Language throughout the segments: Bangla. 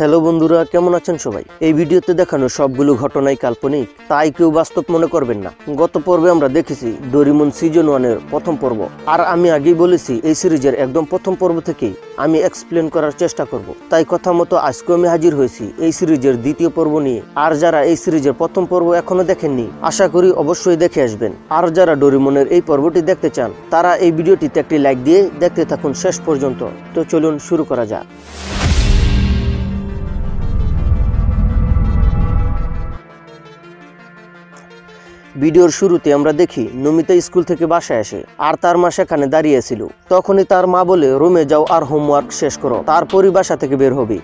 হ্যালো বন্ধুরা, কেমন আছেন সবাই? এই ভিডিওতে দেখানো সবগুলো ঘটনাই কাল্পনিক, তাই কেউ বাস্তব মনে করবেন না। গত পর্বে আমরা দেখেছি ডোরেমন সিজন 1 এর প্রথম পর্ব, আর আমি আগেই বলেছি এই সিরিজের একদম প্রথম পর্ব থেকেই আমি এক্সপ্লেন করার চেষ্টা করব। তাই কথা মতো আজকে আমি হাজির হয়েছি এই সিরিজের দ্বিতীয় পর্ব নিয়ে। আর যারা এই সিরিজের প্রথম পর্ব এখনো দেখেননি, আশা করি অবশ্যই দেখে আসবেন। আর যারা ডোরেমনের এই পর্বটি দেখতে চান, তারা এই ভিডিওটিতে একটি লাইক দিয়ে দেখতে থাকুন শেষ পর্যন্ত। তো চলুন শুরু করা যাক। ভিডিওর শুরুতে আমরা দেখি নমিতা স্কুল থেকে বাসায় আসে, আর তার মা সেখানে দাঁড়িয়েছিল। তখনই তার মা বলে, রুমে যাও আর হোমওয়ার্ক শেষ করো, তারপরই বাসা থেকে বের হবে।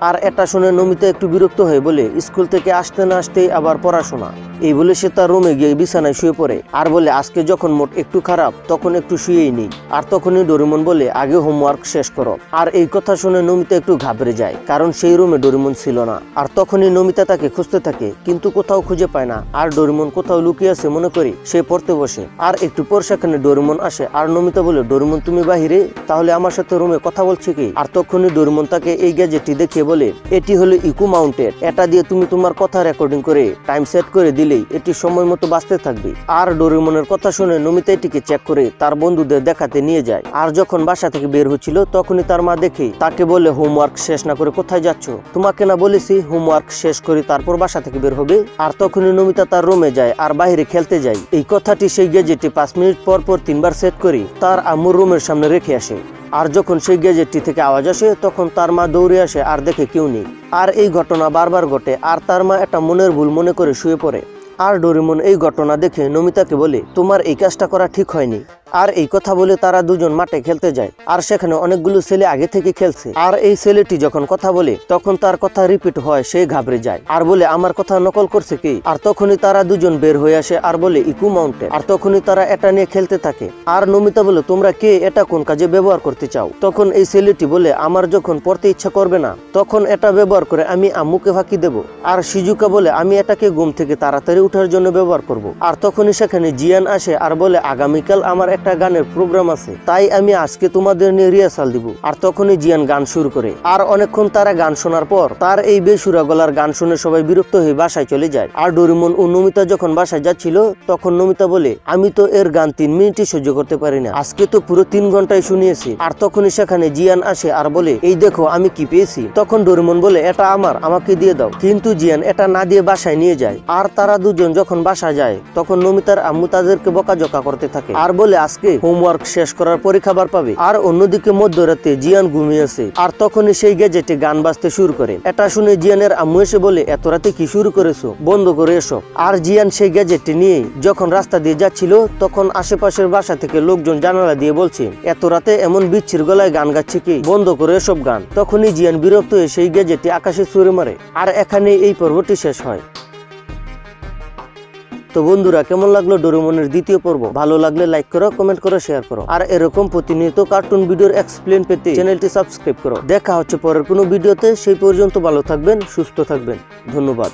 আর এটা শুনে নমিতা একটু বিরক্ত হয়ে বলে, স্কুল থেকে আসতে না আসতেই আবার পড়াশোনা। এই বলে সে তার রুমে গিয়ে বিছানায় শুয়ে পড়ে আর বলে, আজকে যখন মোট একটু খারাপ তখন একটু শুয়েই নেই। আর তখনই ডোরেমন বলে, আগে হোমওয়ার্ক শেষ করো। আর এই কথা শুনে নমিতা একটু ঘাবড়ে যায়, কারণ সেই রুমে ডোরেমন ছিল না। আর তখনই নমিতা তাকে খুঁজতে থাকে, কিন্তু কোথাও খুঁজে পায় না। আর ডোরেমন কোথাও লুকিয়ে আছে মনে করি সে পড়তে বসে। আর একটু পর সেখানে ডোরেমন আসে, আর নমিতা বলে, ডোরেমন তুমি বাহিরে, তাহলে আমার সাথে রুমে কথা বলছে কি? আর তখনই ডোরেমন তাকে এই গ্যাজেটটি দেখিয়ে বলে, এটি হলো ইকো মাউন্টেড, এটা দিয়ে তুমি তোমার কথা রেকর্ডিং করে টাইম সেট করে দিলেই এটি সময় মতো বাঁচতে থাকবে। আর ডোরেমনের কথা শুনে নমিতা এটিকে চেক করে তার বন্ধুদের দেখাতে নিয়ে যায়। আর যখন বাসা থেকে বের হচ্ছিল তখনই তার মা দেখে তাকে বলে, হোমওয়ার্ক শেষ না করে কোথায় যাচ্ছ? তোমাকে না বলেছি হোমওয়ার্ক শেষ করে তারপর বাসা থেকে বের হবে? আর তখনই নমিতা তার রুমে যায় আর বাইরে খেলতে যায়। এই কথাটি সেই গ্যাজেটে 5 মিনিট পর পর 3বার সেট করে তার আম্মুর রুমের সামনে রেখে আসে। আর যখন সেই গ্যাজেটটি থেকে আওয়াজ আসে তখন তার মা দৌড়ে আসে আর দেখে কেউ নেই। আর এই ঘটনা বারবার ঘটে, আর তার মা একটা মনের ভুল মনে করে শুয়ে পড়ে। আর ডোরেমন এই ঘটনা দেখে নমিতাকে বলে, তোমার এই কাজটা করা ঠিক হয়নি। আর এই কথা বলে তারা দুজন মাঠে খেলতে যায়, আর সেখানে অনেকগুলো ছেলে আগে থেকে খেলছে। আর এই ছেলেটি যখন কথা বলে তখন তার কথা রিপিট হয়, সে ঘাবড়ে যায় আর বলে, আমার কথা নকল করছে কি? আর তখনই তারা দুজন বের হয়ে আসে আর বলে, ইকো মাউন্টেন। আর তখনই তারা এটা নিয়ে খেলতে থাকে। আর নমিতা বলে, তোমরা কে এটা কোন কাজে ব্যবহার করতে চাও? তখন এই ছেলেটি বলে, আমার যখন পড়তে ইচ্ছা করবে না তখন এটা ব্যবহার করে আমি আম্মুকে ফাঁকি দেব। আর শিজুকা বলে, আমি এটাকে ঘুম থেকে তাড়াতাড়ি উঠার জন্য ব্যবহার করব। আর তখনই সেখানে জিয়ান আসে আর বলে, আগামীকাল আমার একটা গানের প্রোগ্রাম আছে, তাই আমি আজকে তোমাদের নিয়ে রিহার্সাল দিব। আর তখনই জিয়ান গান শুরু করে। আর অনেকক্ষণ তারা গান শোনার পর তার এই বেসুরা গলার গান শুনে সবাই বিরক্ত হয়ে বাসায় চলে যায়। আর ডোরেমন ও নমিতা যখন বাসায় যাচ্ছিল তখন নমিতা বলে, আমি তো এর গান 3 মিনিটই সহ্য করতে পারি না, আজকে তো পুরো 3 ঘন্টায় শুনিয়েছি। আর তখনই সেখানে জিয়ান আসে আর বলে, এই দেখো আমি কি পেয়েছি। তখন ডোরেমন বলে, এটা আমার, আমাকে দিয়ে দাও। কিন্তু জিয়ান এটা না দিয়ে বাসায় নিয়ে যায়। আর তারা দুজন যখন বাসা যায় তখন নমিতার আম্মু তাদেরকে বকাঝকা করতে থাকে আর বলে, আজকে হোমওয়ার্ক শেষ করার পরে খাবার পাবে। আর অন্যদিকে মধ্যরাতে জিয়ান ঘুমিয়েছে। আর তখনই সেই গ্যাজেটে গান বাজতে শুরু করে। এটা শুনে জিয়ানের আম্মু এসে বলে, এত রাতে কি শুরু করেছো, বন্ধ করে এসো। আর জিয়ান সেই গ্যাজেটটি নিয়ে যখন রাস্তা দিয়ে যাচ্ছিল তখন আশেপাশের বাসা থেকে লোকজন জানালা দিয়ে বলছে, এত রাতে এমন বিচ্ছির গলায় গান গাচ্ছে কি, বন্ধ করে এসব গান। তখনই জিয়ান বিরক্ত হয়ে সেই গ্যাজেটটি আকাশে ছুঁড়ে মারে। আর এখানে এই পর্বটি শেষ হয়। তো বন্ধুরা, কেমন লাগলো ডোরেমনের দ্বিতীয় পর্ব? ভালো লাগলে লাইক করো, কমেন্ট করো, শেয়ার করো। আর এরকম প্রতিনিয়ত কার্টুন ভিডিওর এক্সপ্লেন পেতে চ্যানেলটি সাবস্ক্রাইব করো। দেখা হচ্ছে পরের কোনো ভিডিওতে। সেই পর্যন্ত ভালো থাকবেন, সুস্থ থাকবেন। ধন্যবাদ।